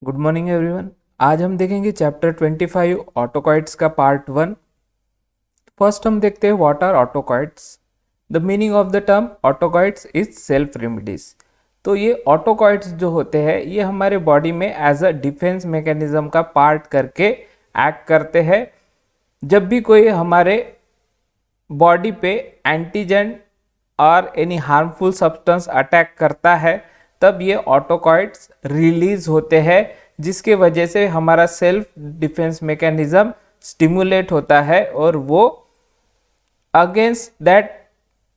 Good morning everyone. आज हम देखेंगे चैप्टर 25 ऑटोकॉइट्स का पार्ट 1। फर्स्ट हम देखते हैं what are autacoids. The meaning of the term autacoids is self remedies. तो ये ऑटोकॉइट्स जो होते हैं ये हमारे बॉडी में एज अ डिफेंस मैकेनिज्म का पार्ट करके एक्ट करते हैं। जब भी कोई हमारे बॉडी पे एंटीजन और एनी हार्मफुल सब्सटेंस अटैक करता है तब ये ऑटोकॉइट्स रिलीज होते हैं, जिसके वजह से हमारा सेल्फ डिफेंस मैकेनिज्म स्टिमुलेट होता है और वो अगेंस्ट दैट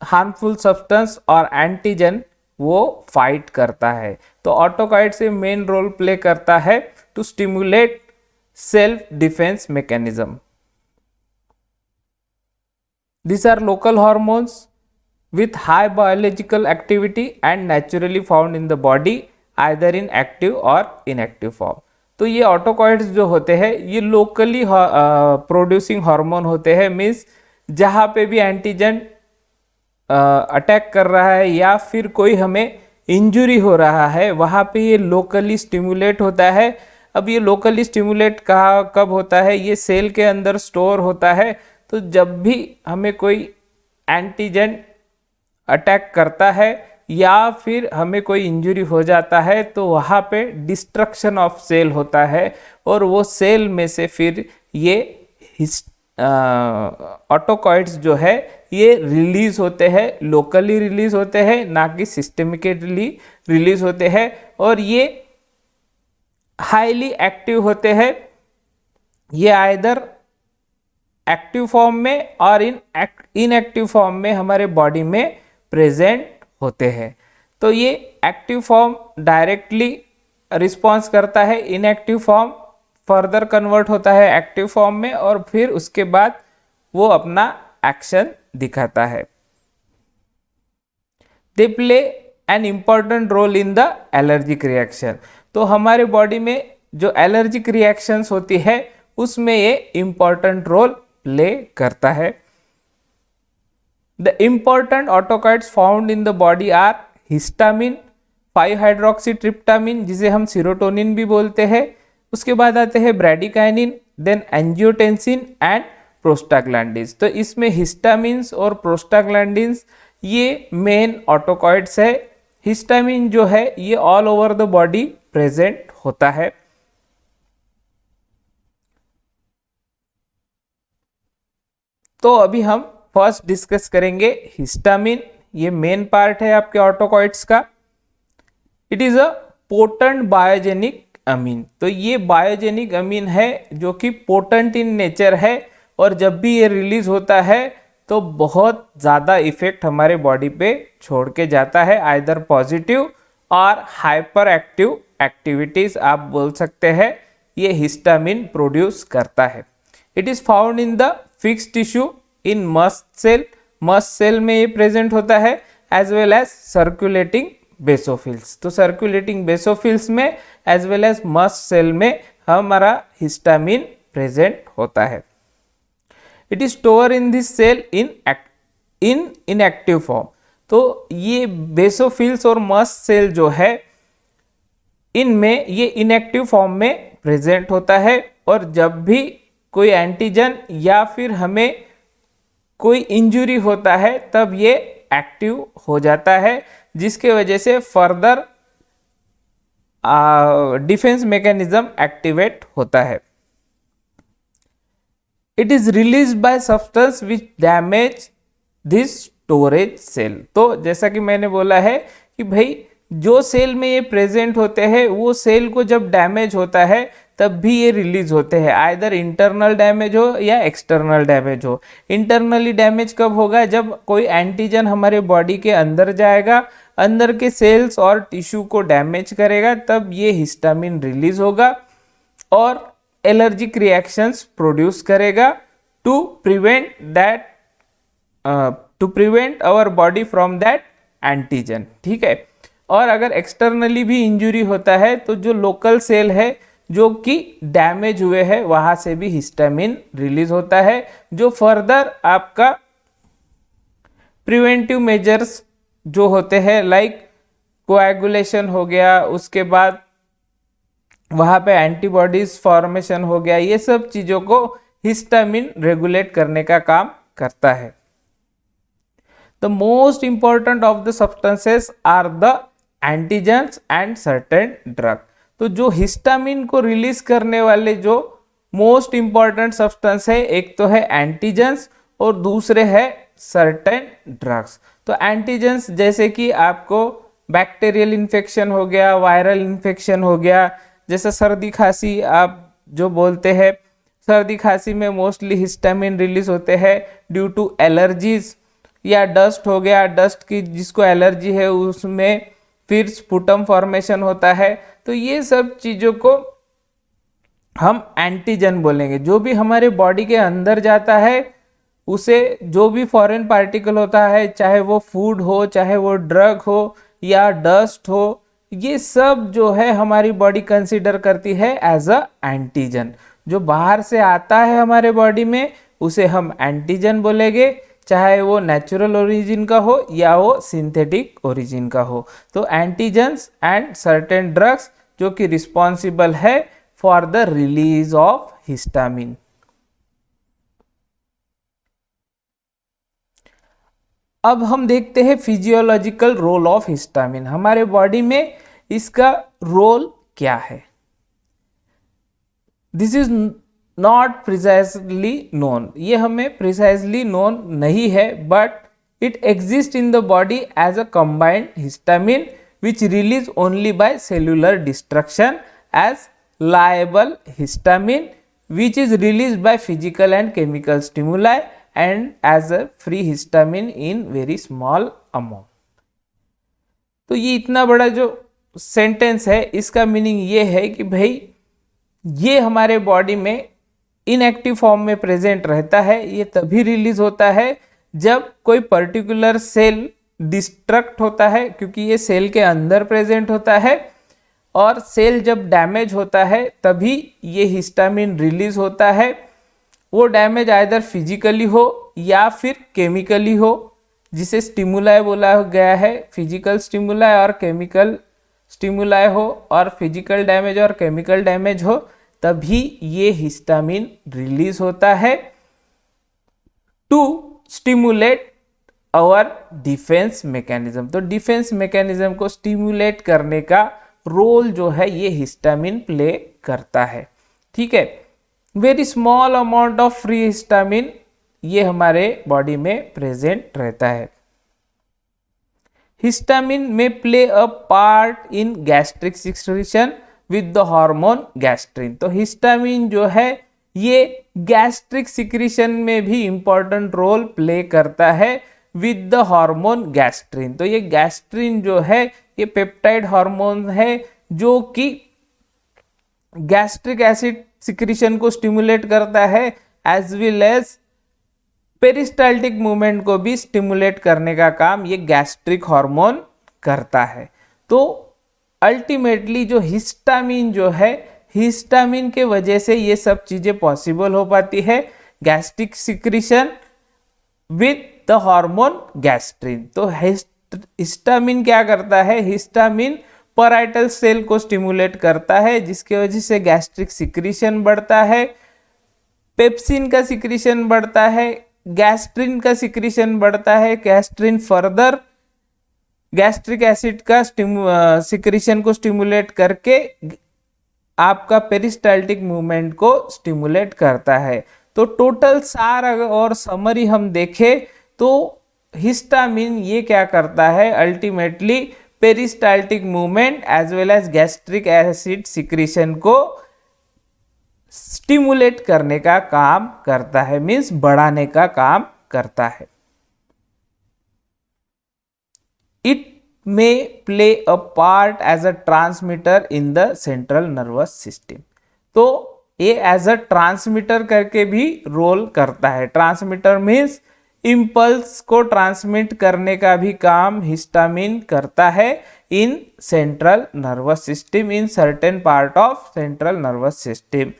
हार्मफुल सब्सटेंस और एंटीजन वो फाइट करता है। तो ऑटोकॉइट से मेन रोल प्ले करता है to stimulate self defence mechanism. These are local hormones with high biological activity and naturally found in the body either in active or inactive form। तो ये ऑटोकॉइट्स जो होते हैं ये लोकली प्रोड्यूसिंग हार्मोन होते हैं, मीन्स जहाँ पे भी एंटीजन अटैक कर रहा है या फिर कोई हमें इंजुरी हो रहा है वहाँ पे ये लोकली स्टिमुलेट होता है। अब ये लोकली स्टिमुलेट कब होता है? ये सेल के अंदर स्टोर होता है। तो जब भी हमें कोई एंटीजन अटैक करता है या फिर हमें कोई इंजरी हो जाता है तो वहाँ पे डिस्ट्रक्शन ऑफ सेल होता है और वो सेल में से फिर ये ऑटोकॉइट्स जो है ये रिलीज होते हैं, लोकली रिलीज होते हैं, ना कि सिस्टेमिकली रिलीज होते हैं। और ये हाईली एक्टिव होते हैं। ये आइदर एक्टिव फॉर्म में और इनएक्टिव फॉर्म में हमारे बॉडी में प्रेजेंट होते हैं। तो ये एक्टिव फॉर्म डायरेक्टली रिस्पॉन्स करता है, इनएक्टिव फॉर्म फर्दर कन्वर्ट होता है एक्टिव फॉर्म में और फिर उसके बाद वो अपना एक्शन दिखाता है। They play an important role in the allergic reaction. तो हमारे बॉडी में जो एलर्जिक रिएक्शंस होती है उसमें ये इम्पॉर्टेंट रोल प्ले करता है। The important autacoids found in the body are histamine, five hydroxytryptamine जिसे हम सीरोटोनिन भी बोलते हैं। उसके बाद आते हैं bradykinin, then angiotensin and prostaglandins. तो इसमें हिस्टामिन्स और प्रोस्टाग्लैंडिन्स ये मेन ऑटोकॉइट्स है। हिस्टामिन जो है ये all over the body present होता है। तो अभी हम फर्स्ट डिस्कस करेंगे हिस्टामिन। ये मेन पार्ट है आपके ऑटोकॉइट्स का। It is a potent biogenic amine. तो ये बायोजेनिक अमीन है जो कि पोटेंट इन नेचर है और जब भी ये रिलीज होता है तो बहुत ज़्यादा इफेक्ट हमारे बॉडी पे छोड़ के जाता है, आइदर पॉजिटिव और हाइपर एक्टिव एक्टिविटीज आप बोल सकते हैं ये हिस्टामिन प्रोड्यूस करता है। It is found in the fix tissue in mast cell. Mast cell में ये प्रेजेंट होता है as well as circulating basophils. तो सर्कुलेटिंग बेसोफिल्स में as well as mast cell में हमारा हिस्टामिन प्रेजेंट होता है। It is store in this cell in inactive form. तो ये बेसोफिल्स और मस्ट सेल जो है इनमें ये इनएक्टिव फॉर्म में प्रेजेंट होता है और जब भी कोई एंटीजन या फिर हमें कोई इंजुरी होता है तब ये एक्टिव हो जाता है, जिसके वजह से फर्दर डिफेंस मैकेनिज्म एक्टिवेट होता है। It is release by substance which damage this storage cell. तो जैसा कि मैंने बोला है कि भाई जो सेल में ये प्रेजेंट होते हैं वो सेल को जब डैमेज होता है तब भी ये रिलीज होते हैं, आइदर इंटरनल डैमेज हो या एक्सटर्नल डैमेज हो। इंटरनली डैमेज कब होगा? जब कोई एंटीजन हमारे बॉडी के अंदर जाएगा, अंदर के सेल्स और टिश्यू को डैमेज करेगा, तब ये हिस्टामिन रिलीज होगा और एलर्जिक रिएक्शंस प्रोड्यूस करेगा to prevent our body from that antigen. ठीक है। और अगर एक्सटर्नली भी इंजुरी होता है तो जो लोकल सेल है जो कि डैमेज हुए हैं वहां से भी हिस्टामिन रिलीज होता है, जो फर्दर आपका प्रिवेंटिव मेजर्स जो होते हैं लाइक कोएगुलेशन हो गया, उसके बाद वहां पे एंटीबॉडीज फॉर्मेशन हो गया, ये सब चीजों को हिस्टामिन रेगुलेट करने का काम करता है। The most important of the substances are the antigens and certain drug. तो जो हिस्टामिन को रिलीज करने वाले जो मोस्ट इंपॉर्टेंट सब्सटेंस है, एक तो है एंटीजेंस और दूसरे है सर्टेन ड्रग्स। तो एंटीजेंस जैसे कि आपको बैक्टीरियल इन्फेक्शन हो गया, वायरल इन्फेक्शन हो गया, जैसे सर्दी खांसी आप जो बोलते हैं, सर्दी खांसी में मोस्टली हिस्टामिन रिलीज होते हैं ड्यू टू एलर्जीज, या डस्ट हो गया, डस्ट की जिसको एलर्जी है उसमें फिर स्पुटम फॉर्मेशन होता है। तो ये सब चीज़ों को हम एंटीजन बोलेंगे। जो भी हमारे बॉडी के अंदर जाता है उसे जो भी फॉरेन पार्टिकल होता है, चाहे वो फूड हो, चाहे वो ड्रग हो या डस्ट हो, ये सब जो है हमारी बॉडी कंसीडर करती है एज अ एंटीजन। जो बाहर से आता है हमारे बॉडी में उसे हम एंटीजन बोलेंगे, चाहे वो नेचुरल ओरिजिन का हो या वो सिंथेटिक ओरिजिन का हो। तो एंटीजेंस एंड सर्टेन ड्रग्स जो कि रिस्पॉन्सिबल है for the release of histamine. अब हम देखते हैं फिजियोलॉजिकल रोल ऑफ हिस्टामिन। हमारे बॉडी में इसका रोल क्या है? This is not precisely known, ये हमें प्रिसाइजली नोन नहीं है, but it exist in the body as a combined histamine which release only by cellular destruction as labile histamine which is release by physical and chemical stimuli and as a free histamine in very small amount. तो ये इतना बड़ा जो sentence है, इसका meaning ये है कि भाई ये हमारे बॉडी में इनएक्टिव फॉर्म में प्रेजेंट रहता है। ये तभी रिलीज होता है जब कोई पर्टिकुलर सेल डिस्ट्रक्ट होता है, क्योंकि ये सेल के अंदर प्रेजेंट होता है, और सेल जब डैमेज होता है तभी ये हिस्टामिन रिलीज होता है। वो डैमेज आइदर फिजिकली हो या फिर केमिकली हो, जिसे स्टिमुलाई बोला गया है, फिजिकल स्टिमुलाई और केमिकल स्टिमुलाई हो, और फिजिकल डैमेज और केमिकल डैमेज हो, तभी ये हिस्टामिन रिलीज होता है to stimulate our defence mechanism. तो डिफेंस मैकेनिज्म को स्टिमुलेट करने का रोल जो है ये हिस्टामिन प्ले करता है। ठीक है, very small amount of free histamine ये हमारे बॉडी में प्रेजेंट रहता है। हिस्टामिन में play a part in gastric secretion with the hormone gastrin. तो हिस्टामिन जो है ये गैस्ट्रिक सिक्रीशन में भी इंपॉर्टेंट रोल प्ले करता है विद द हार्मोन गैस्ट्रिन। तो ये गैस्ट्रिन जो है ये पेप्टाइड हार्मोन है जो कि गैस्ट्रिक एसिड सिक्रीशन को स्टिमुलेट करता है, as well as peristaltic movement को भी स्टिमुलेट करने का काम ये गैस्ट्रिक हार्मोन करता है। तो अल्टीमेटली जो हिस्टामिन जो है, हिस्टामिन के वजह से ये सब चीजें पॉसिबल हो पाती है, gastric secretion with the hormone gastrin. तो हिस्टामिन क्या करता है? हिस्टामिन पैराइटल सेल को स्टिमुलेट करता है, जिसकी वजह से गैस्ट्रिक सिक्रीशन बढ़ता है, पेप्सिन का सिक्रीशन बढ़ता है, गैस्ट्रिन का सिक्रीशन बढ़ता है। गैस्ट्रिन फर्दर गैस्ट्रिक एसिड का सिक्रीशन को स्टिमुलेट करके आपका पेरिस्टाल्टिक मूवमेंट को स्टिमुलेट करता है। तो टोटल सार और समरी हम देखें तो हिस्टामिन ये क्या करता है? Ultimately peristaltic movement as well as gastric acid secretion को स्टिमुलेट करने का काम करता है, मीन्स बढ़ाने का काम करता है। It may play a part as a transmitter in the central nervous system. तो ये एज अ ट्रांसमीटर करके भी रोल करता है। ट्रांसमीटर मीन्स इम्पल्स को ट्रांसमिट करने का भी काम हिस्टामिन करता है in central nervous system, in certain part of central nervous system.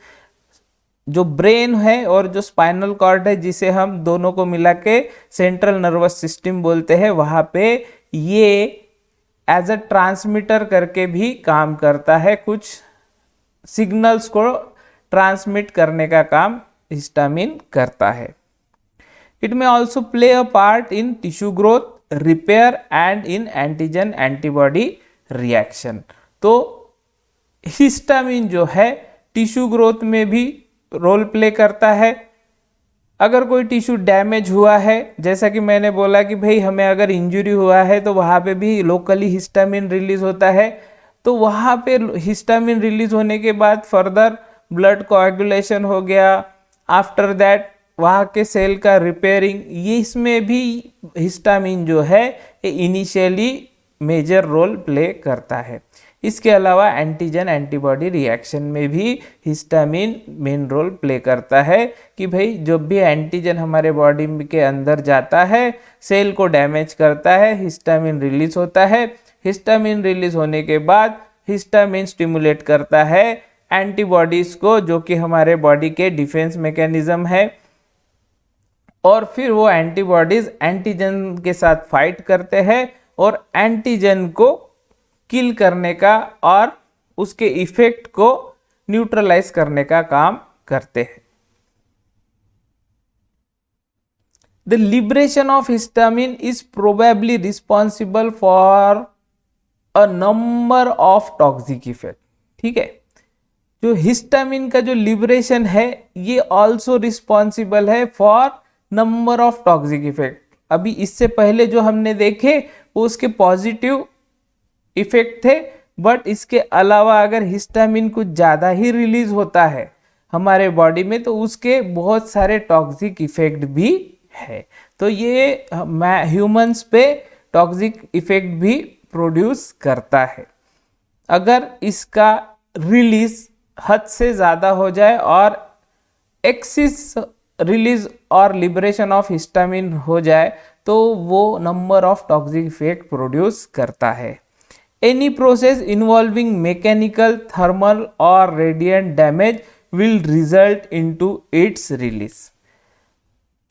जो ब्रेन है और जो स्पाइनल कॉर्ड है, जिसे हम दोनों को मिला के सेंट्रल नर्वस सिस्टम बोलते हैं, वहां पे ये एज अ ट्रांसमीटर करके भी काम करता है कुछ सिग्नल्स को ट्रांसमिट करने का काम हिस्टामिन करता है। It may also play a part in tissue growth, repair and in antigen antibody reaction. तो हिस्टामिन जो है टिश्यू ग्रोथ में भी रोल प्ले करता है। अगर कोई टिश्यू डैमेज हुआ है, जैसा कि मैंने बोला कि भाई हमें अगर इंजरी हुआ है तो वहाँ पे भी लोकली हिस्टामिन रिलीज होता है, तो वहाँ पे हिस्टामिन रिलीज होने के बाद फर्दर ब्लड कोएगुलेशन हो गया, आफ्टर दैट वहाँ के सेल का रिपेयरिंग, ये इसमें भी हिस्टामिन जो है ये इनिशियली मेजर रोल प्ले करता है। इसके अलावा एंटीजन एंटीबॉडी रिएक्शन में भी हिस्टामिन मेन रोल प्ले करता है कि भाई जब भी एंटीजन हमारे बॉडी के अंदर जाता है, सेल को डैमेज करता है, हिस्टामिन रिलीज होता है। हिस्टामिन रिलीज होने के बाद हिस्टामिन स्टिमुलेट करता है एंटीबॉडीज को, जो कि हमारे बॉडी के डिफेंस मैकेनिज्म है, और फिर वो एंटीबॉडीज एंटीजन के साथ फाइट करते हैं और एंटीजन को किल करने का और उसके इफेक्ट को न्यूट्रलाइज करने का काम करते हैं। The liberation of histamine is probably responsible for a number of toxic effect. ठीक है, जो हिस्टामिन का जो लिबरेशन है ये ऑल्सो रिस्पॉन्सिबल है for number of toxic effect. अभी इससे पहले जो हमने देखे वो उसके पॉजिटिव इफेक्ट थे, बट इसके अलावा अगर हिस्टामिन कुछ ज़्यादा ही रिलीज होता है हमारे बॉडी में तो उसके बहुत सारे टॉक्सिक इफेक्ट भी है। तो ये ह्यूमंस पे टॉक्सिक इफेक्ट भी प्रोड्यूस करता है। अगर इसका रिलीज हद से ज़्यादा हो जाए और एक्सिस रिलीज और लिबरेशन ऑफ हिस्टामिन हो जाए तो वो number of toxic effect produce करता है। Any process involving mechanical, thermal or radiant damage will result into its release।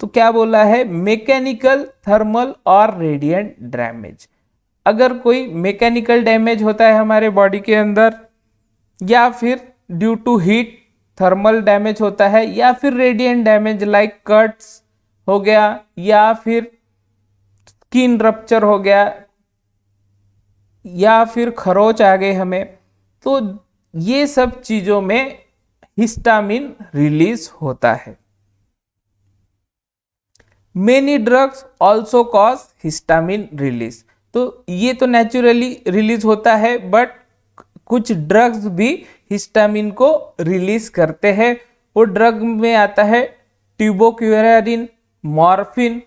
तो क्या बोला है, मैकेनिकल, थर्मल और रेडिएंट डैमेज। अगर कोई मैकेनिकल डैमेज होता है हमारे बॉडी के अंदर, या फिर due to heat thermal damage होता है, या फिर रेडिएंट डैमेज लाइक कट्स हो गया, या फिर स्किन रप्चर हो गया, या फिर खरोच आ गए हमें, तो ये सब चीजों में हिस्टामिन रिलीज होता है। Many drugs also cause histamine release. तो ये तो नेचुरली रिलीज होता है, बट कुछ ड्रग्स भी हिस्टामिन को रिलीज करते हैं। वो ड्रग में आता है tubocurarine, morphine,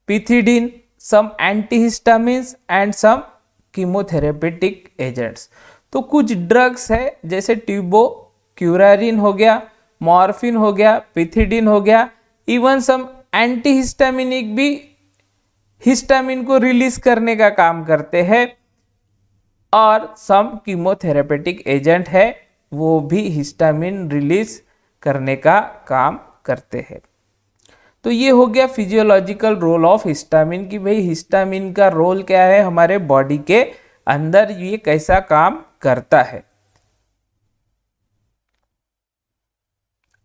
pethidine, some antihistamines and some chemotherapeutic agents. तो कुछ ड्रग्स है जैसे ट्यूबोक्यूरारिन हो गया, मॉर्फिन हो गया, पिथिडीन हो गया, इवन सम एंटीहिस्टामिनिक भी हिस्टामिन को रिलीज करने का काम करते हैं, और सम कीमोथेरेपेटिक एजेंट है वो भी हिस्टामिन रिलीज करने का काम करते हैं। तो ये हो गया फिजियोलॉजिकल रोल ऑफ हिस्टामिन कि भाई हिस्टामिन का रोल क्या है हमारे बॉडी के अंदर, ये कैसा काम करता है।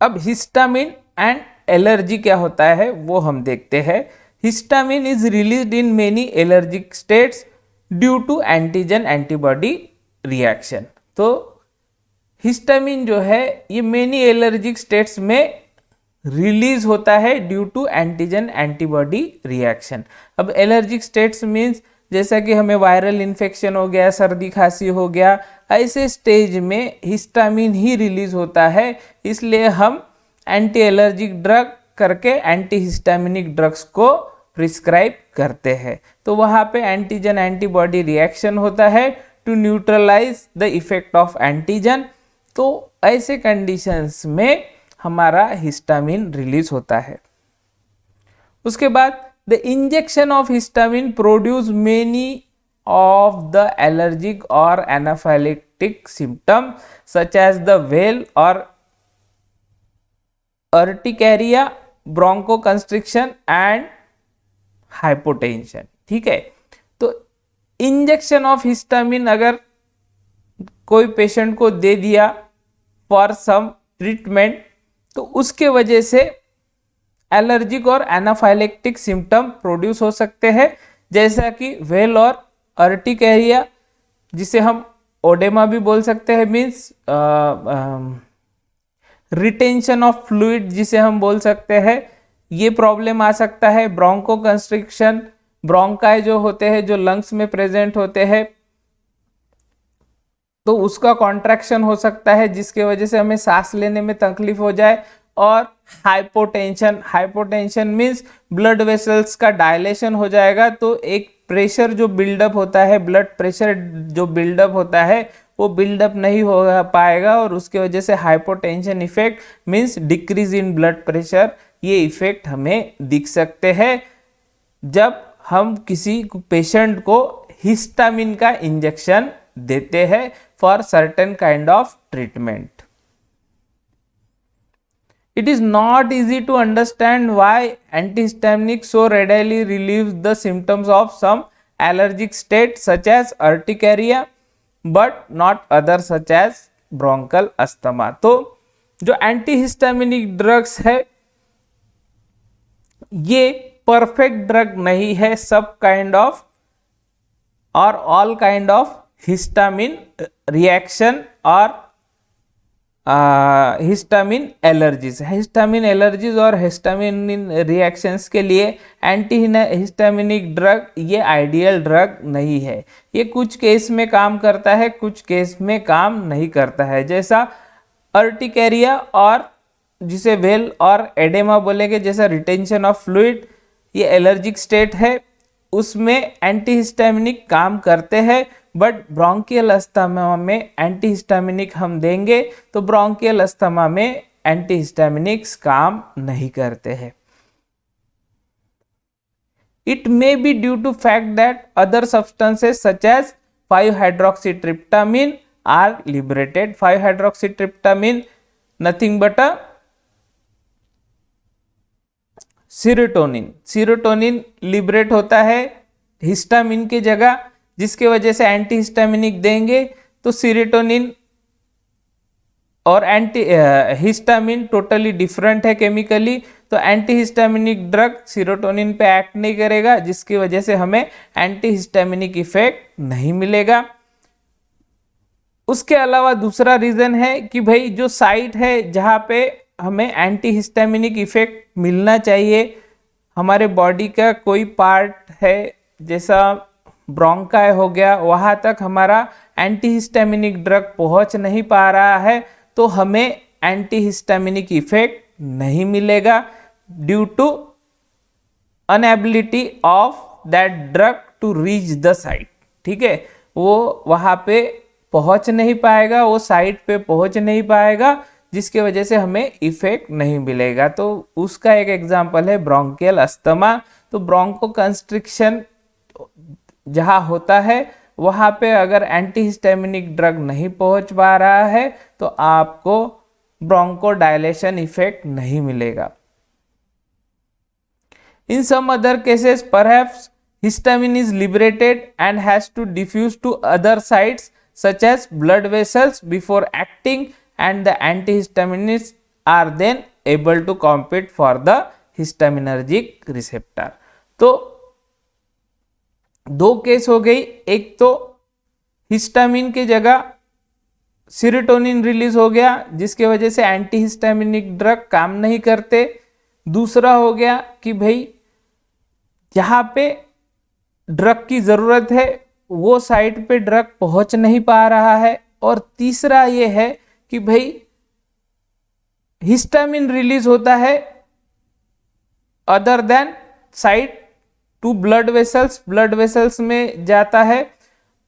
अब हिस्टामिन एंड एलर्जी क्या होता है वो हम देखते हैं। Histamine is released in many allergic states due to antigen antibody reaction. तो हिस्टामिन जो है ये मेनी एलर्जिक स्टेट्स में रिलीज होता है due to antigen antibody reaction. अब एलर्जिक स्टेट्स मीन्स जैसा कि हमें वायरल इन्फेक्शन हो गया, सर्दी खांसी हो गया, ऐसे स्टेज में हिस्टामिन ही रिलीज होता है, इसलिए हम एंटी एलर्जिक ड्रग करके एंटी हिस्टामिनिक ड्रग्स को प्रिस्क्राइब करते हैं। तो वहाँ पे एंटीजन एंटीबॉडी रिएक्शन होता है to neutralize the effect of antigen. तो ऐसे कंडीशंस में हमारा हिस्टामिन रिलीज होता है। उसके बाद the injection of histamine produce many of the allergic और anaphylactic symptom such as the weal और urticaria, bronchoconstriction and hypotension. ठीक है, तो इंजेक्शन ऑफ हिस्टामिन अगर कोई पेशेंट को दे दिया फॉर सम ट्रीटमेंट, तो उसके वजह से एलर्जिक और एनाफाइलेक्टिक सिम्टम प्रोड्यूस हो सकते हैं, जैसा कि वेल और अर्टिकेरिया, जिसे हम ओडेमा भी बोल सकते हैं, मीन्स रिटेंशन ऑफ फ्लूइड जिसे हम बोल सकते हैं, ये प्रॉब्लम आ सकता है। ब्रोंको कंस्ट्रिक्शन, ब्रोंकाई जो होते हैं, जो लंग्स में प्रेजेंट होते हैं, तो उसका कॉन्ट्रैक्शन हो सकता है, जिसके वजह से हमें सांस लेने में तकलीफ हो जाए। और hypotension, hypotension means blood vessels का डायलेशन हो जाएगा, तो एक प्रेशर जो बिल्डअप होता है, ब्लड प्रेशर जो बिल्डअप होता है, वो बिल्डअप नहीं हो पाएगा, और उसके वजह से hypotension effect means decrease in blood pressure, ये इफेक्ट हमें दिख सकते हैं जब हम किसी पेशेंट को हिस्टामिन का इंजेक्शन देते हैं for certain kind of treatment. It is not easy to understand why antihistaminic so readily relieves the symptoms of some allergic state such as urticaria but not others such as bronchial asthma। तो जो antihistaminic drugs है ये perfect drug नहीं है सब kind of और all kind of histamine reaction और histamine allergies. Histamine allergies और हिस्टामिन रिएक्शंस के लिए एंटी हिस्टामिनिक ड्रग ये आइडियल ड्रग नहीं है। ये कुछ केस में काम करता है, कुछ केस में काम नहीं करता है, जैसा अर्टिकेरिया और जिसे वेल और एडेमा बोलेंगे, जैसा रिटेंशन ऑफ फ्लूइड, ये एलर्जिक स्टेट है, उसमें एंटीहिस्टामिनिक काम करते हैं। बट ब्रोंकियल अस्थमा में एंटीहिस्टामिनिक हम देंगे तो ब्रोंकियल अस्थमा में एंटीहिस्टामिनिक्स काम नहीं करते हैं। It may be due to fact that other substances such as five hydroxytryptamine are liberated. Five hydroxytryptamine nothing but a serotonin. Serotonin liberate होता है हिस्टामिन की जगह, जिसके वजह से एंटीहिस्टामिनिक देंगे तो सीरोटोनिन और हिस्टामिन टोटली डिफरेंट है केमिकली, तो एंटीहिस्टामिनिक ड्रग सीरोटोनिन पे एक्ट नहीं करेगा, जिसकी वजह से हमें एंटीहिस्टामिनिक इफेक्ट नहीं मिलेगा। उसके अलावा दूसरा रीजन है कि भाई जो साइट है जहाँ पे हमें एंटीहिस्टामिनिक इफेक्ट मिलना चाहिए, हमारे बॉडी का कोई पार्ट है जैसा ब्रोंकाई हो गया, वहाँ तक हमारा एंटीहिस्टामिनिक ड्रग पहुँच नहीं पा रहा है, तो हमें एंटीहिस्टामिनिक इफेक्ट नहीं मिलेगा due to inability of that drug to reach the site. ठीक है, वो वहाँ पे पहुँच नहीं पाएगा, वो साइट पे पहुँच नहीं पाएगा, जिसके वजह से हमें इफेक्ट नहीं मिलेगा। तो उसका एक एग्जांपल है ब्रोंकियल अस्थमा। तो ब्रोंको कंस्ट्रिक्शन जहाँ होता है वहाँ पे अगर एंटीहिस्टामिनिक ड्रग नहीं पहुँच पा रहा है तो आपको ब्रोंको डायलेशन इफेक्ट नहीं मिलेगा। In some other cases, perhaps histamine is liberated and has to diffuse to other sites such as blood vessels before acting, and the antihistaminics are then able to compete for the histaminergic receptor। तो दो case हो गई, एक तो histamine की जगह serotonin release हो गया जिसके वजह से एंटीहिस्टामिनिक ड्रग काम नहीं करते। दूसरा हो गया कि भाई जहाँ पे ड्रग की ज़रूरत है वो साइट पे ड्रग पहुँच नहीं पा रहा है। और तीसरा ये है कि भाई हिस्टामिन रिलीज होता है other than site to blood vessels में जाता है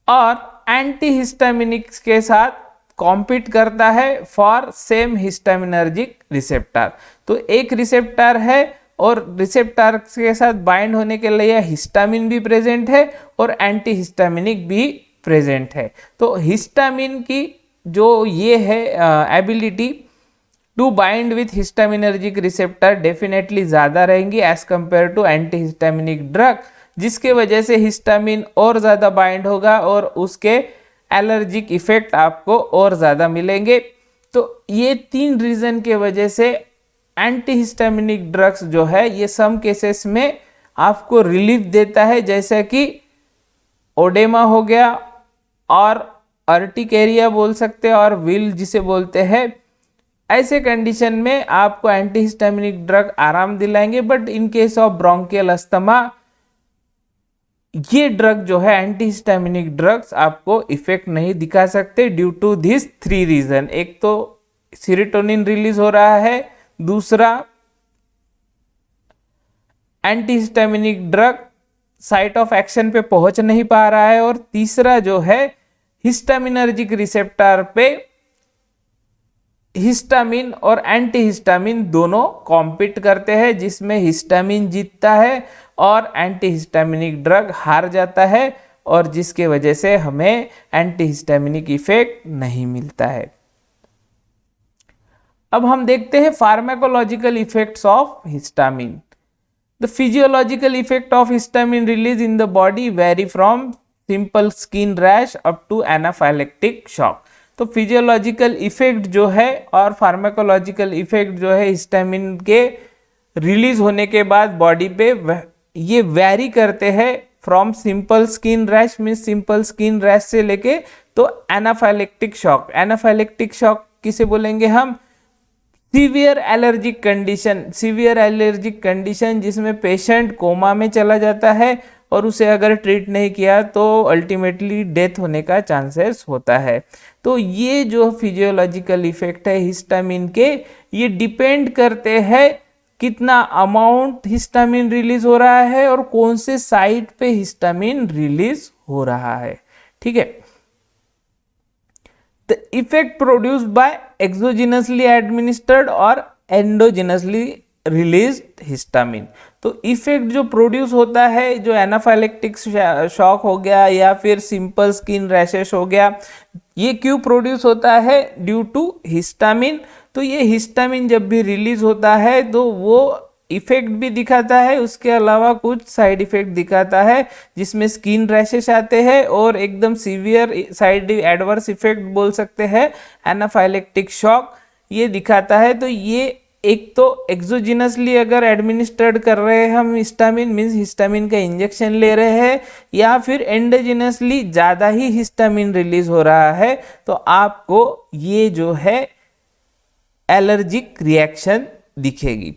और एंटीहिस्टामिनिक्स के साथ कॉम्पीट करता है फॉर सेम हिस्टामिनर्जिक रिसेप्टर। तो एक रिसेप्टर है और रिसेप्टर के साथ बाइंड होने के लिए हिस्टामिन भी प्रेजेंट है और एंटीहिस्टामिनिक भी प्रेजेंट है। तो हिस्टामिन की जो ये है ability to bind with histaminergic receptor definitely ज़्यादा रहेंगी as compare to antihistaminic drug, जिसके वजह से हिस्टामिन और ज़्यादा बाइंड होगा और उसके एलर्जिक इफेक्ट आपको और ज़्यादा मिलेंगे। तो ये 3 रीजन के वजह से एंटीहिस्टामिनिक ड्रग्स जो है ये सम केसेस में आपको रिलीफ देता है, जैसा कि ओडेमा हो गया और अर्टिकेरिया बोल सकते हैं और विल जिसे बोलते हैं। ऐसे कंडीशन में आपको एंटीहिस्टामिनिक ड्रग आराम दिलाएंगे, but in case of bronchial asthma ये ड्रग जो है एंटीहिस्टामिनिक ड्रग्स आपको इफेक्ट नहीं दिखा सकते ड्यू टू दिस 3 रीजन। एक तो सीरोटोनिन रिलीज हो रहा है, दूसरा antihistaminic drug site of action पे पहुंच नहीं पा रहा है, और तीसरा जो है हिस्टामिनर्जिक रिसेप्टर पे हिस्टामिन और एंटीहिस्टामिन दोनों कॉम्पीट करते हैं, जिसमें हिस्टामिन जीतता है और एंटीहिस्टामिनिक ड्रग हार जाता है, और जिसके वजह से हमें एंटीहिस्टामिनिक इफेक्ट नहीं मिलता है। अब हम देखते हैं pharmacological effects of histamine. The physiological effect of histamine release in the body vary from simple skin rash up to anaphylactic shock। तो फिजियोलॉजिकल इफेक्ट जो है और फार्माकोलॉजिकल इफेक्ट जो है हिस्टामिन के रिलीज होने के बाद बॉडी पे ये वैरी करते हैं from simple skin rash, means simple skin rash से लेके तो एनाफाइलेक्टिक शॉक। एनाफाइलेक्टिक शॉक किसे बोलेंगे हम? Severe allergic condition. Severe allergic condition जिसमें पेशेंट कोमा में चला जाता है और उसे अगर ट्रीट नहीं किया तो अल्टीमेटली डेथ होने का चांसेस होता है। तो ये जो फिजियोलॉजिकल इफेक्ट है हिस्टामिन के, ये डिपेंड करते हैं कितना अमाउंट हिस्टामिन रिलीज हो रहा है और कौन से साइट पे हिस्टामिन रिलीज हो रहा है। ठीक है। The effect produced by exogenously administered और endogenously released histamine। तो इफेक्ट जो प्रोड्यूस होता है, जो एनाफाइलेक्टिक शॉक हो गया या फिर सिंपल स्किन रैशेस हो गया, ये क्यों प्रोड्यूस होता है? Due to histamine. तो ये हिस्टामिन जब भी रिलीज होता है तो वो इफेक्ट भी दिखाता है, उसके अलावा कुछ साइड इफेक्ट दिखाता है, जिसमें स्किन रैशेस आते हैं और एकदम सीवियर साइड एडवर्स इफेक्ट बोल सकते हैं एनाफाइलेक्टिक शॉक ये दिखाता है। तो ये एक तो एक्सोजिनसली अगर एडमिनिस्ट्रेड कर रहे हैं हम हिस्टामिन, मीन्स हिस्टामिन का इंजेक्शन ले रहे हैं, या फिर एंडोजिनसली ज़्यादा ही हिस्टामिन रिलीज हो रहा है, तो आपको ये जो है एलर्जिक रिएक्शन दिखेगी।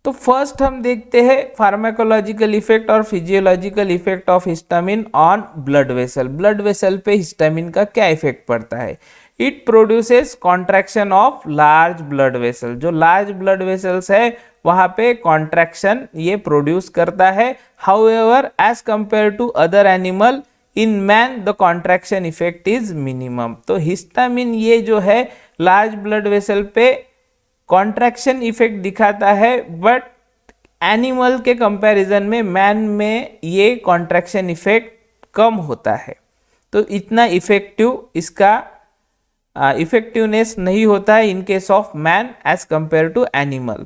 तो फर्स्ट हम देखते हैं फार्माकोलॉजिकल इफेक्ट और physiological effect of histamine on blood vessel. Blood vessel पे हिस्टामिन का क्या इफेक्ट पड़ता है? It produces contraction of large blood vessel. जो लार्ज ब्लड वेसल्स है वहां पे कॉन्ट्रैक्शन ये प्रोड्यूस करता है। However as compare to other animal in man the contraction effect is minimum. तो हिस्टामिन ये जो है लार्ज ब्लड वेसल पे कॉन्ट्रैक्शन इफेक्ट दिखाता है, बट एनिमल के कंपैरिजन में मैन में ये कॉन्ट्रैक्शन इफेक्ट कम होता है। तो इतना इफेक्टिव इसका इफेक्टिवनेस नहीं होता है in case of man as compare to animal.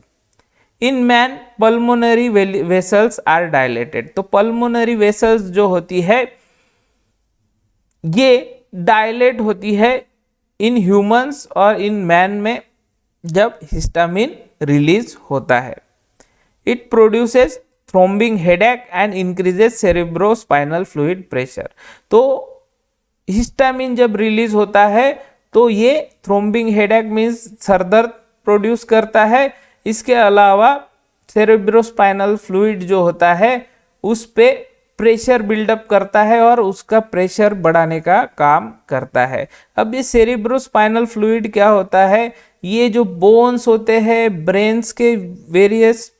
In man pulmonary vessels are dilated. तो पल्मोनरी वेसल्स जो होती है ये डायलेट होती है इन ह्यूमंस और इन मैन में जब हिस्टामिन रिलीज होता है। It produces throbbing headache and increases cerebrospinal fluid pressure. तो हिस्टामिन जब रिलीज होता है तो ये थ्रोम्बिंग हेडेक मीन्स सरदर्द प्रोड्यूस करता है। इसके अलावा सेरेब्रोस्पाइनल फ्लूइड जो होता है उस पे प्रेशर बिल्डअप करता है और उसका प्रेशर बढ़ाने का काम करता है। अब ये सेरेब्रोस्पाइनल फ्लूइड क्या होता है? ये जो बोन्स होते हैं, ब्रेन्स के वेरियस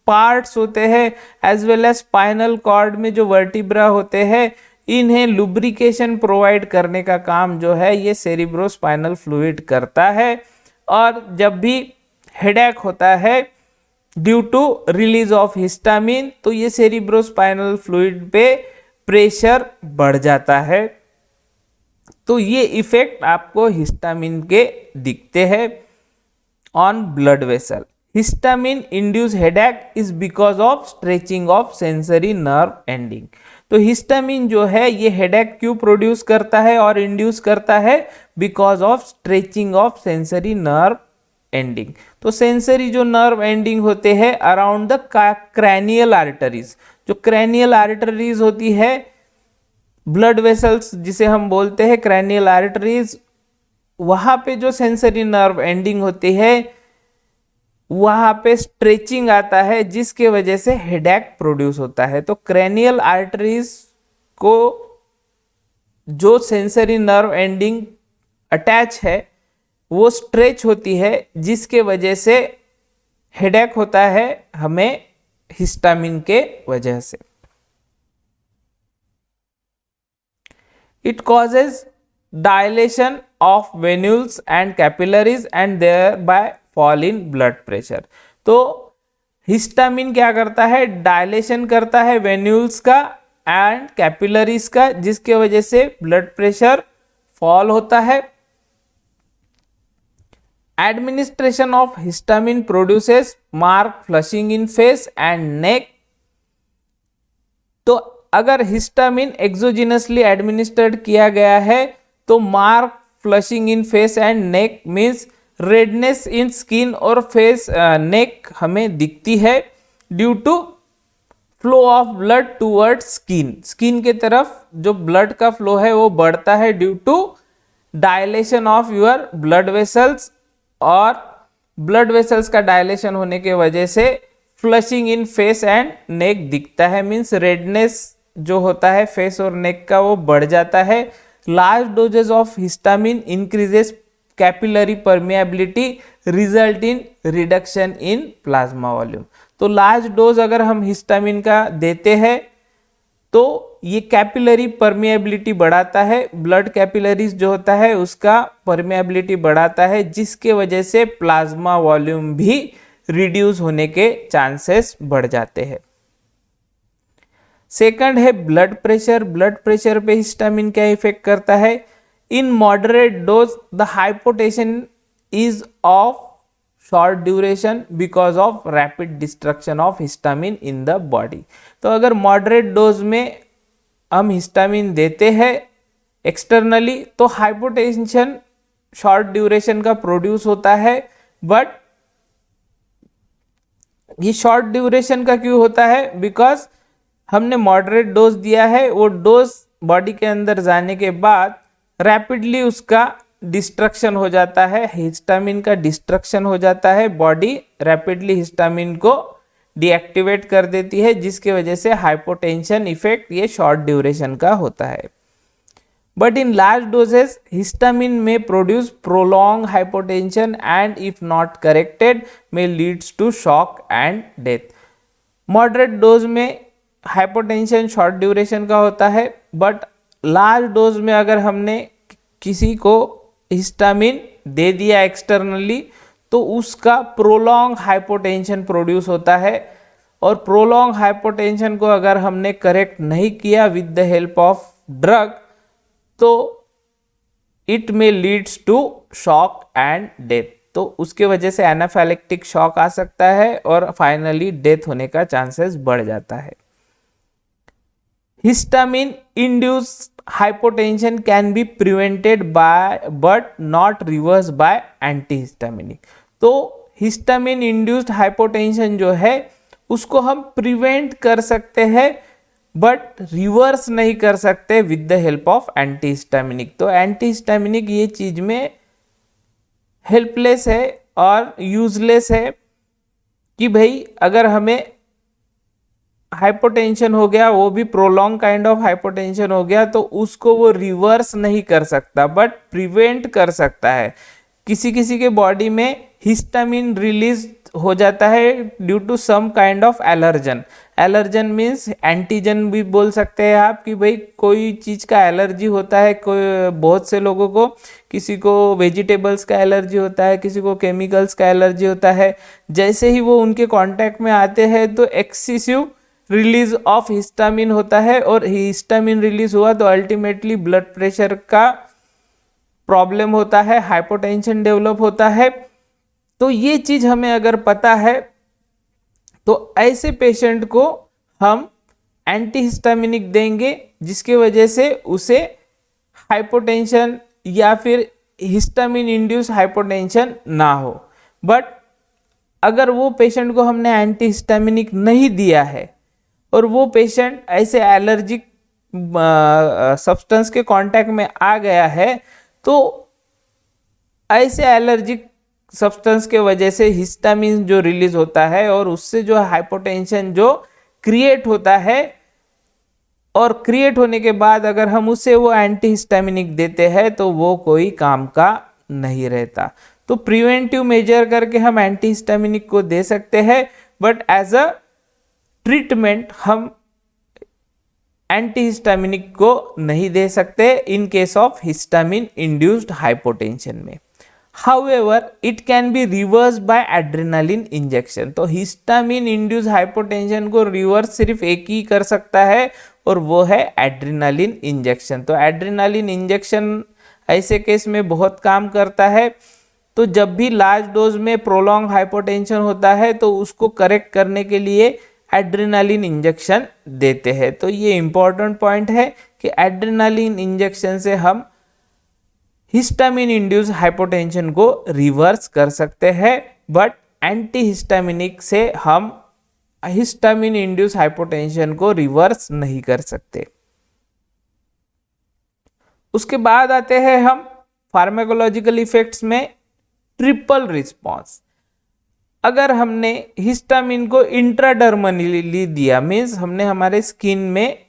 पार्ट्स होते हैं, as well as spinal cord में जो वर्टिब्रा होते हैं, इन्हें लुब्रिकेशन प्रोवाइड करने का काम जो है ये सेरेब्रोस्पाइनल फ्लूइड करता है। और जब भी हेडेक होता है due to release of histamine तो ये सेरेब्रोस्पाइनल फ्लूइड पे प्रेशर बढ़ जाता है। तो ये इफेक्ट आपको हिस्टामिन के दिखते हैं on blood vessel. Histamine induce headache is because of stretching of sensory nerve ending. तो हिस्टामिन जो है ये हेडेक क्यों प्रोड्यूस करता है और इंड्यूस करता है? Because of stretching of sensory nerve ending. तो सेंसरी जो नर्व एंडिंग होते हैं अराउंड द क्रैनियल आर्टरीज, जो क्रैनियल आर्टरीज होती है, ब्लड वेसल्स जिसे हम बोलते हैं क्रैनियल आर्टरीज, वहां पे जो सेंसरी नर्व एंडिंग होती है वहां पे स्ट्रेचिंग आता है जिसके वजह से हेडेक प्रोड्यूस होता है। तो क्रैनियल आर्टरीज को जो सेंसरी नर्व एंडिंग अटैच है वो स्ट्रेच होती है जिसके वजह से हेडेक होता है हमें हिस्टामिन के वजह से। It causes dilation of venules and capillaries and thereby fall in blood pressure. तो हिस्टामिन क्या करता है? डायलेशन करता है वेन्यूल्स का एंड कैपिलरीज का, जिसके वजह से ब्लड प्रेशर फॉल होता है। Administration of histamine produces mark flushing in face and neck. तो अगर हिस्टामिन एक्सोजिनसली एडमिनिस्ट्रेट किया गया है तो mark flushing in face and neck means redness in skin और फेस नेक हमें दिखती है due to flow of blood towards skin. Skin के तरफ जो ब्लड का फ्लो है वो बढ़ता है due to dilation of your blood vessels, और ब्लड वेसल्स का डायलेशन होने के वजह से flushing in face and neck दिखता है, मीन्स रेडनेस जो होता है फेस और नेक का वो बढ़ जाता है। Large doses of histamine increases capillary permeability result in reduction in plasma volume. तो लार्ज डोज अगर हम हिस्टामिन का देते हैं तो ये कैपिलरी परमिएबिलिटी बढ़ाता है, ब्लड कैपिलरीज जो होता है उसका परमिएबिलिटी बढ़ाता है, जिसके वजह से प्लाज्मा वॉल्यूम भी रिड्यूस होने के चांसेस बढ़ जाते हैं। सेकंड है ब्लड प्रेशर। ब्लड प्रेशर पे हिस्टामिन क्या इफेक्ट करता है? In moderate dose the hypotension is of short duration because of rapid destruction of histamine in the body. तो अगर मॉडरेट डोज में हम हिस्टामिन देते हैं एक्सटर्नली तो हाइपोटेंशन शॉर्ट ड्यूरेशन का प्रोड्यूस होता है, बट ये शॉर्ट ड्यूरेशन का क्यों होता है? बिकॉज हमने मॉडरेट डोज दिया है, वो डोज बॉडी के अंदर जाने के बाद रैपिडली उसका डिस्ट्रक्शन हो जाता है, हिस्टामिन का डिस्ट्रक्शन हो जाता है, बॉडी रैपिडली हिस्टामिन को डीएक्टिवेट कर देती है, जिसके वजह से हाइपोटेंशन इफेक्ट ये शॉर्ट ड्यूरेशन का होता है। But in large doses histamine may produce prolonged hypotension and if not corrected may leads to shock and death. Moderate dose में हाइपोटेंशन शॉर्ट ड्यूरेशन का होता है, बट लार्ज डोज में अगर हमने किसी को हिस्टामिन दे दिया एक्सटर्नली तो उसका प्रोलॉन्ग हाइपोटेंशन प्रोड्यूस होता है, और प्रोलॉन्ग हाइपोटेंशन को अगर हमने करेक्ट नहीं किया with the help of drug तो it may leads to shock and death. तो उसके वजह से एनाफिलेक्टिक शॉक आ सकता है और फाइनली डेथ होने का चांसेस बढ़ जाता है। Histamine induced hypotension can be prevented by but not reversed by antihistaminic। तो हिस्टामिन इंड्यूस्ड हाइपोटेंशन जो है उसको हम प्रिवेंट कर सकते हैं बट रिवर्स नहीं कर सकते with the help of antihistaminic. तो एंटीहिस्टामिनिक ये चीज में हेल्पलेस है और यूजलेस है कि भाई अगर हमें हाइपोटेंशन हो गया, वो भी प्रोलॉन्ग काइंड ऑफ हाइपोटेंशन हो गया, तो उसको वो रिवर्स नहीं कर सकता बट प्रिवेंट कर सकता है। किसी किसी के बॉडी में हिस्टामिन रिलीज हो जाता है due to some kind of allergen. Allergen means antigen भी बोल सकते हैं आप कि भाई कोई चीज़ का एलर्जी होता है, कोई बहुत से लोगों को, किसी को वेजिटेबल्स का एलर्जी होता है, किसी को केमिकल्स का एलर्जी होता है। जैसे ही वो उनके कांटेक्ट में आते हैं तो एक्सेसिव रिलीज ऑफ हिस्टामिन होता है, और हिस्टामिन रिलीज हुआ तो अल्टीमेटली ब्लड प्रेशर का प्रॉब्लम होता है, हाइपोटेंशन डेवलप होता है। तो ये चीज हमें अगर पता है तो ऐसे पेशेंट को हम एंटीहिस्टामिनिक देंगे जिसके वजह से उसे हाइपोटेंशन या फिर हिस्टामिन इंड्यूस हाइपोटेंशन ना हो। बट अगर वो पेशेंट को हमने एंटीहिस्टामिनिक नहीं दिया है और वो पेशेंट ऐसे एलर्जिक सब्सटेंस के कांटेक्ट में आ गया है, तो ऐसे एलर्जिक सब्सटेंस के वजह से हिस्टामिन जो रिलीज होता है और उससे जो हाइपोटेंशन जो क्रिएट होता है, और क्रिएट होने के बाद अगर हम उसे वो एंटीहिस्टामिनिक देते हैं तो वो कोई काम का नहीं रहता। तो प्रिवेंटिव मेजर करके हम एंटीहिस्टामिनिक को दे सकते हैं, बट एज अ ट्रीटमेंट हम एंटीहिस्टामिनिक को नहीं दे सकते इन case of histamine induced hypotension में। However, it can be reversed by adrenaline injection। तो हिस्टामिन इंड्यूस हाइपोटेंशन को रिवर्स सिर्फ एक ही कर सकता है और वो है एड्रेनालिन इंजेक्शन। तो एड्रेनालिन इंजेक्शन ऐसे केस में बहुत काम करता है। तो जब भी लार्ज डोज में प्रोलॉन्ग हाइपोटेंशन होता है तो उसको करेक्ट करने के लिए एड्रेनालिन इंजेक्शन देते हैं। तो ये इंपॉर्टेंट पॉइंट है कि एड्रेनालिन इंजेक्शन से हम हिस्टामिन इंड्यूस हाइपोटेंशन को रिवर्स कर सकते हैं, बट एंटीहिस्टामिनिक से हम हिस्टामिन इंड्यूस हाइपोटेंशन को रिवर्स नहीं कर सकते। उसके बाद आते हैं हम फार्माकोलॉजिकल इफेक्ट्स में ट्रिपल रिस्पॉन्स। अगर हमने हिस्टामिन को इंट्राडर्मली दिया, मीन्स हमने हमारे स्किन में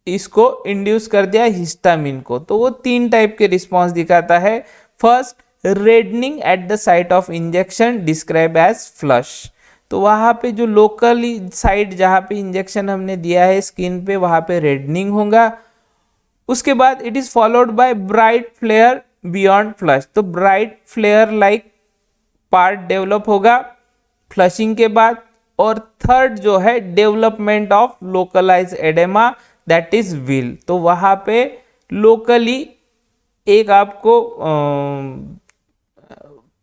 इसको इंड्यूस कर दिया हिस्टामिन को, तो वो 3 टाइप के रिस्पॉन्स दिखाता है। First, reddening at the site of injection describe as flush. तो वहाँ पे जो लोकली साइट जहाँ पे इंजेक्शन हमने दिया है स्किन पे, वहाँ पे रेडनिंग होगा। उसके बाद it is followed by bright flare beyond flush. तो bright flare like part develop होगा फ्लशिंग के बाद। और थर्ड जो है development of localize edema that is weal. तो वहाँ पे लोकली एक आपको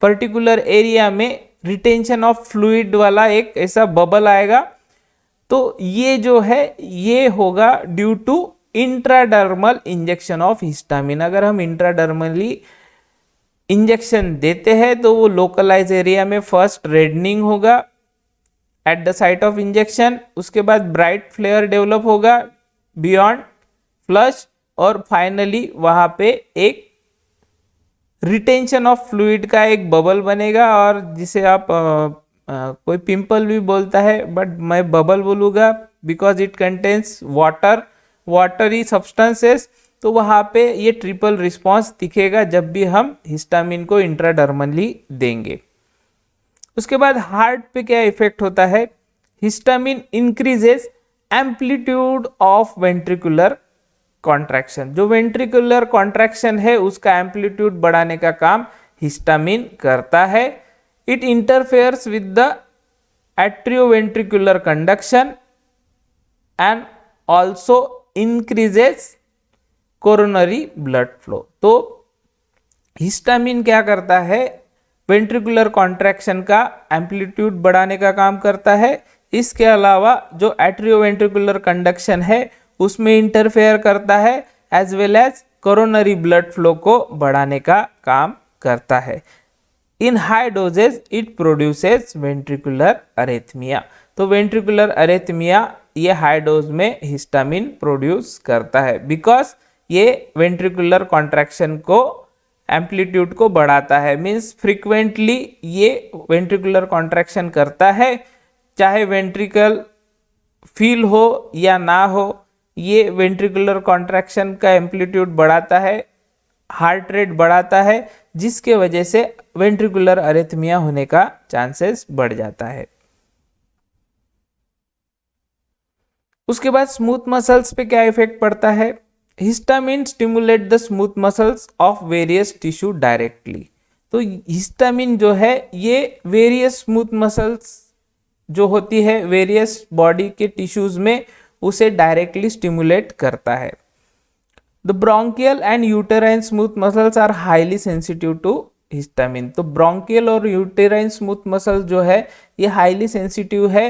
पर्टिकुलर एरिया में रिटेंशन ऑफ फ्लूइड वाला एक ऐसा बबल आएगा। तो ये जो है ये होगा due to intradermal injection of histamine. अगर हम इंट्राडर्मली इंजेक्शन देते हैं तो वो लोकलाइज एरिया में फर्स्ट रेडनिंग होगा at the site of injection, उसके बाद ब्राइट फ्लेयर डेवलप होगा बियॉन्ड फ्लश, और फाइनली वहां पे एक रिटेंशन ऑफ फ्लूइड का एक बबल बनेगा, और जिसे आप कोई पिंपल भी बोलता है, बट मैं बबल बोलूँगा because it contains watery substances. तो वहाँ पे ये ट्रिपल रिस्पॉन्स दिखेगा जब भी हम हिस्टामिन को इंट्राडर्मली देंगे। उसके बाद हार्ट पे क्या इफेक्ट होता है? Histamine increases amplitude of ventricular contraction. जो वेंट्रिकुलर कॉन्ट्रैक्शन है उसका एम्पलीट्यूड बढ़ाने का काम हिस्टामिन करता है। It interferes with the atrioventricular conduction and also increases coronary blood flow. तो हिस्टामिन क्या करता है? वेंट्रिकुलर कॉन्ट्रैक्शन का एम्पलीट्यूड बढ़ाने का काम करता है। इसके अलावा जो एट्रियोवेंट्रिकुलर कंडक्शन है उसमें इंटरफेयर करता है, as well as coronary blood flow को बढ़ाने का काम करता है। In high doses it produces ventricular arrhythmia. तो वेंट्रिकुलर अरेथमिया ये हाई डोज में हिस्टामिन प्रोड्यूस करता है, बिकॉज ये वेंट्रिकुलर कॉन्ट्रैक्शन को एम्पलीट्यूड को बढ़ाता है। मीन्स फ्रीक्वेंटली ये वेंट्रिकुलर कॉन्ट्रैक्शन करता है, चाहे वेंट्रिकल फील हो या ना हो, ये वेंट्रिकुलर कॉन्ट्रैक्शन का एम्पलीट्यूड बढ़ाता है, हार्ट रेट बढ़ाता है, जिसके वजह से वेंट्रिकुलर अरेथमिया होने का चांसेस बढ़ जाता है। उसके बाद स्मूथ मसल्स पे क्या इफेक्ट पड़ता है? Histamine stimulate the smooth muscles of various tissue directly. तो हिस्टामिन जो है ये वेरियस स्मूथ मसल्स जो होती है वेरियस बॉडी के टिश्यूज में उसे डायरेक्टली स्टिमुलेट करता है। The bronchial and uterine smooth muscles are highly sensitive to histamine. तो ब्रोंकियल और यूटेराइन स्मूथ मसल जो है ये हाईली सेंसिटिव है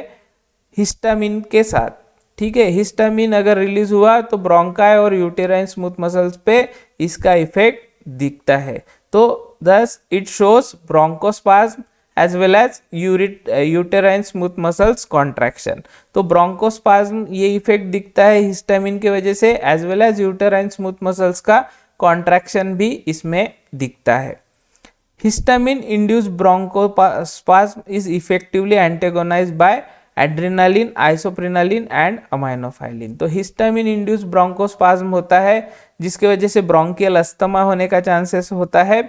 हिस्टामिन के साथ। ठीक है। हिस्टामिन अगर रिलीज हुआ तो ब्रोंकाई और यूटेराइन स्मूथ मसल्स पे इसका इफेक्ट दिखता है। तो thus it shows bronchospasm as well as uterine smooth muscles contraction। तो ब्रोंकोस्पाज्म ये इफेक्ट दिखता है हिस्टामिन की वजह से, as well as uterine smooth muscles का कॉन्ट्रैक्शन भी इसमें दिखता है। Histamine induced bronchospasm is effectively antagonized by adrenaline, isoprenaline and aminophylline. तो हिस्टामिन इंड्यूस्ड ब्रोंकोस्पाज्म होता है जिसकी वजह से ब्रोंकियल अस्थमा होने का चांसेस होता है।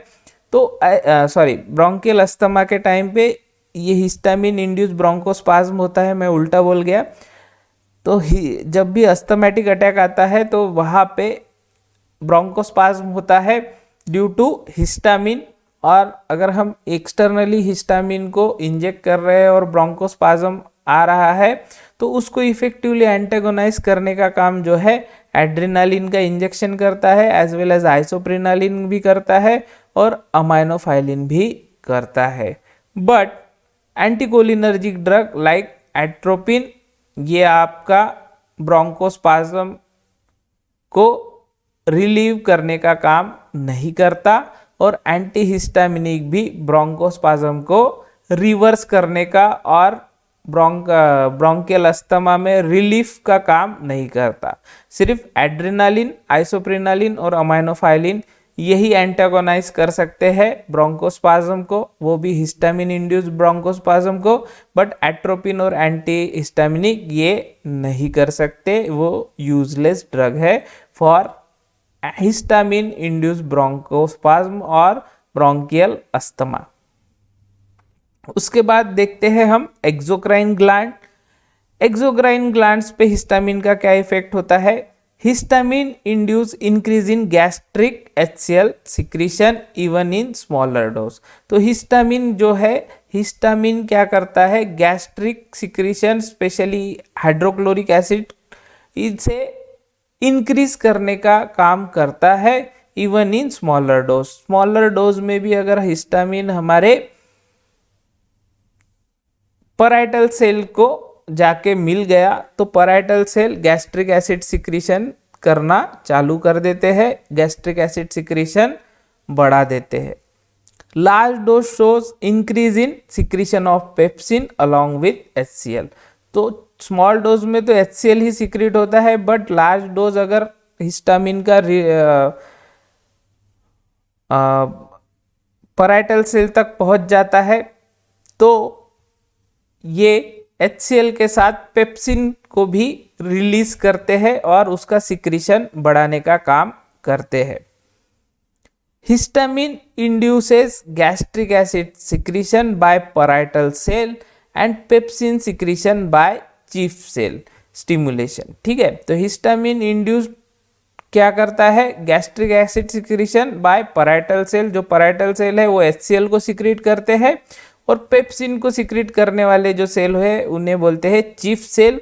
तो ब्रोंकियल अस्थमा के टाइम पे ये हिस्टामिन इंड्यूस्ड ब्रोंकोस्पाज्म होता है, मैं उल्टा बोल गया। तो जब भी अस्थमेटिक अटैक आता है तो वहाँ पे ब्रोंकोस्पाज्म होता है ड्यू टू हिस्टामिन, और अगर हम एक्सटर्नली हिस्टामिन को इंजेक्ट कर रहे हैं और ब्रोंकोस्पाज्म आ रहा है तो उसको इफेक्टिवली एंटेगोनाइज करने का काम जो है एड्रेनालिन का इंजेक्शन करता है, एज वेल एज आइसोप्रेनालिन भी करता है और अमाइनोफाइलिन भी करता है। But anticholinergic drug like atropine ये आपका ब्रोंकोस्पाज्म को रिलीव करने का काम नहीं करता, और एंटीहिस्टामिनिक भी ब्रोंकोस्पाज्म को रिवर्स करने का और ब्रोंकियल अस्थमा में रिलीफ का काम नहीं करता। सिर्फ एड्रेनालिन, आइसोप्रेनालिन और अमाइनोफाइलिन यही एंटागोनाइज कर सकते हैं ब्रोंकोस्पाज्म को, वो भी हिस्टामिन इंड्यूस्ड ब्रोंकोस्पाज्म को, बट एट्रोपिन और एंटीहिस्टामिनिक ये नहीं कर सकते, वो यूजलेस ड्रग है फॉर हिस्टामिन इंड्यूस्ड ब्रोंकोस्पाज्म और ब्रोंकियल अस्थमा। उसके बाद देखते हैं हम एक्सोक्राइन ग्लैंड। एक्सोक्राइन ग्लैंड्स पे हिस्टामिन का क्या इफेक्ट होता है? Histamine induce increase in gastric HCl secretion even in smaller dose. तो हिस्टामिन जो है, हिस्टामिन क्या करता है? Gastric secretion specially hydrochloric acid इसे इंक्रीज करने का काम करता है even in smaller dose. Smaller dose में भी अगर हिस्टामिन हमारे पैराइटल सेल को जाके मिल गया तो parietal cell gastric acid secretion करना चालू कर देते हैं, गैस्ट्रिक एसिड सिक्रीशन बढ़ा देते हैं। Large dose shows increase in secretion of pepsin along with HCl। तो स्मॉल डोज में तो HCl ही सिक्रीट होता है, बट लार्ज डोज अगर हिस्टामिन का पैराइटल सेल तक पहुंच जाता है तो ये HCl के साथ पेप्सिन को भी रिलीज करते हैं और उसका सिक्रीशन बढ़ाने का काम करते हैं। Histamine induces gastric acid secretion by parietal cell and pepsin secretion by chief cell stimulation. ठीक है, तो हिस्टामिन इंड्यूस क्या करता है? Gastric acid secretion by parietal cell. जो पैराइटल सेल है वो HCl को सिक्रीट करते हैं, और पेप्सिन को सिक्रीट करने वाले जो सेल है उन्हें बोलते हैं चीफ सेल।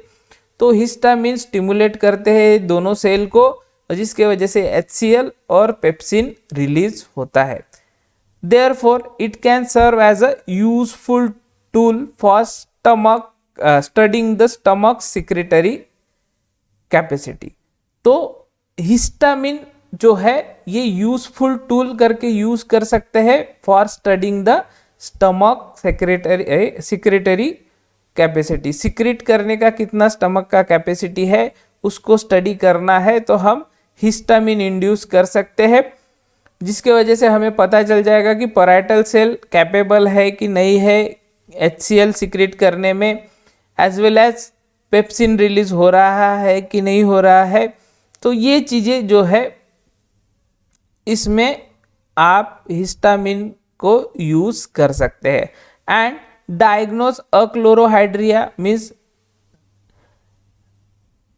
तो हिस्टामिन स्टिमुलेट करते हैं दोनों सेल को, जिसके वजह से HCl और पेप्सिन रिलीज होता है। Therefore it can serve as a useful tool for studying the stomach secretory capacity. तो हिस्टामिन जो है ये यूजफुल टूल करके यूज कर सकते हैं for studying the stomach secretory capacity. Secrete करने का कितना स्टमक का कैपेसिटी है उसको स्टडी करना है तो हम हिस्टामिन इंड्यूस कर सकते हैं, जिसके वजह से हमें पता चल जाएगा कि पैराइटल सेल कैपेबल है कि नहीं है HCl सिक्रेट करने में, as well as pepsin release हो रहा है कि नहीं हो रहा है। तो ये चीज़ें जो है इसमें आप हिस्टामिन को यूज कर सकते हैं। एंड डायग्नोज अक्लोरोहाइड्रिया मीन्स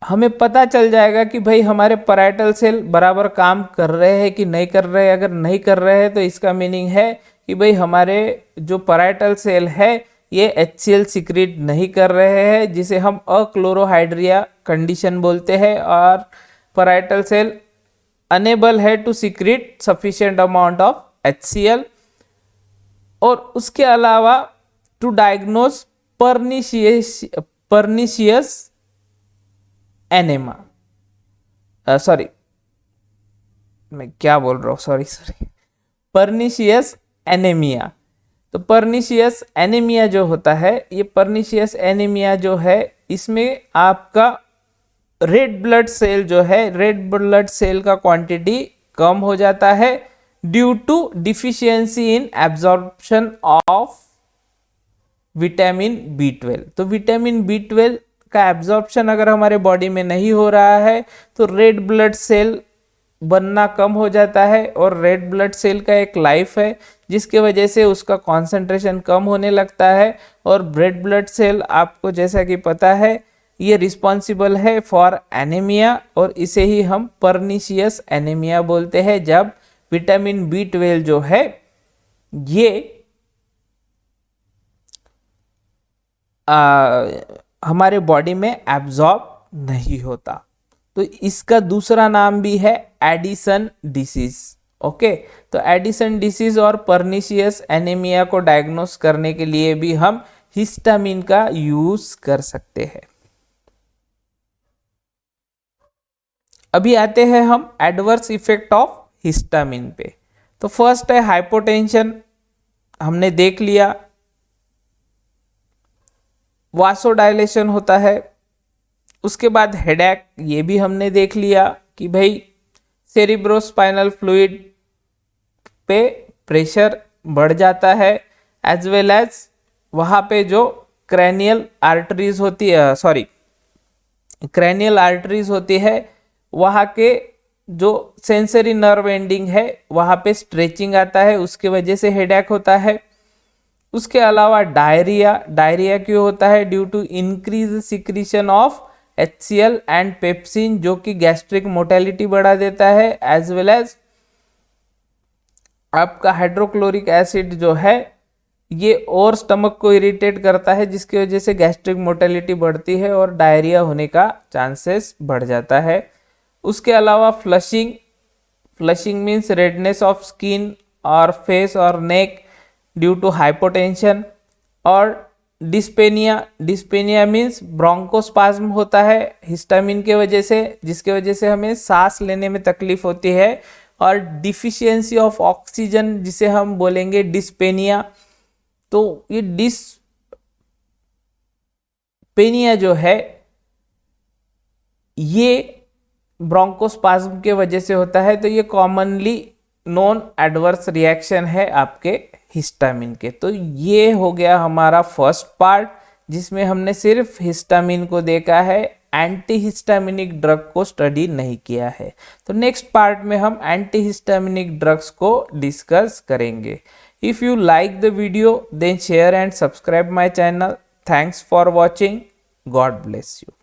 हमें पता चल जाएगा कि भाई हमारे पैराइटल सेल बराबर काम कर रहे हैं कि नहीं कर रहे हैं। अगर नहीं कर रहे हैं तो इसका मीनिंग है कि भाई हमारे जो पैराइटल सेल है ये HCl सिक्रीट नहीं कर रहे हैं, जिसे हम अक्लोरोहाइड्रिया कंडीशन बोलते हैं, और parietal cell unable is to secrete sufficient amount of HCl। और उसके अलावा to diagnose pernicious enema, sorry मैं क्या बोल रहा हूँ, सॉरी, पर्निशियस एनीमिया। तो पर्निशियस एनीमिया जो होता है, ये पर्निशियस एनीमिया जो है, इसमें आपका रेड ब्लड सेल जो है, रेड ब्लड सेल का क्वांटिटी कम हो जाता है due to deficiency in absorption of vitamin B12। तो विटामिन B12 का एब्जॉर्प्शन अगर हमारे बॉडी में नहीं हो रहा है तो रेड ब्लड सेल बनना कम हो जाता है, और रेड ब्लड सेल का एक लाइफ है जिसके वजह से उसका कॉन्सेंट्रेशन कम होने लगता है। और रेड ब्लड सेल आपको जैसा कि पता है ये रिस्पॉन्सिबल है फॉर एनीमिया, और इसे ही हम पर्निशियस एनीमिया बोलते हैं, जब विटामिन B12 जो है ये हमारे बॉडी में एब्जॉर्ब नहीं होता। तो इसका दूसरा नाम भी है एडिसन डिसीज। ओके, तो एडिसन डिसीज और पर्निशियस एनीमिया को डायग्नोस करने के लिए भी हम हिस्टामिन का यूज कर सकते हैं। अभी आते हैं हम एडवर्स इफेक्ट ऑफ हिस्टामिन पे। तो फर्स्ट है हाइपोटेंशन, हमने देख लिया। वासोडाइलेशन होता है। उसके बाद हेडेक, ये भी हमने देख लिया कि भाई सेरिब्रोस्पाइनल फ्लूइड पे प्रेशर बढ़ जाता है, एज वेल एज वहाँ पे जो क्रैनियल आर्टरीज होती है, सॉरी क्रैनियल आर्टरीज होती है, वहाँ के जो सेंसरी नर्व एंडिंग है वहाँ पे स्ट्रेचिंग आता है, उसके वजह से हेडेक होता है। उसके अलावा डायरिया, डायरिया क्यों होता है? Due to increase secretion of HCl and pepsin, जो कि गैस्ट्रिक मोटेलिटी बढ़ा देता है, एज वेल एज आपका हाइड्रोक्लोरिक एसिड जो है ये और स्टमक को इरिटेट करता है, जिसकी वजह से गैस्ट्रिक मोटेलिटी बढ़ती है और डायरिया होने का चांसेस बढ़ जाता है। उसके अलावा flushing, flushing means redness of skin और फेस और नेक ड्यू टू हाइपोटेंशन। और डिस्पेनिया, डिस्पेनिया मीन्स ब्रोंकोस्पाज्म होता है हिस्टामिन के वजह से, जिसके वजह से हमें सांस लेने में तकलीफ होती है। और डिफिशियंसी ऑफ ऑक्सीजन, जिसे हम बोलेंगे डिस्पेनिया। तो ये डिस्पेनिया जो है ये ब्रोंकोस्पाज्म के वजह से होता है। तो ये कॉमनली नॉन एडवर्स रिएक्शन है आपके हिस्टामिन के। तो ये हो गया हमारा फर्स्ट पार्ट, जिसमें हमने सिर्फ हिस्टामिन को देखा है, एंटी हिस्टामिनिक ड्रग को स्टडी नहीं किया है। तो नेक्स्ट पार्ट में हम एंटी हिस्टामिनिक ड्रग्स को डिस्कस करेंगे। If you like the video then share and subscribe my channel. Thanks for watching. God bless you.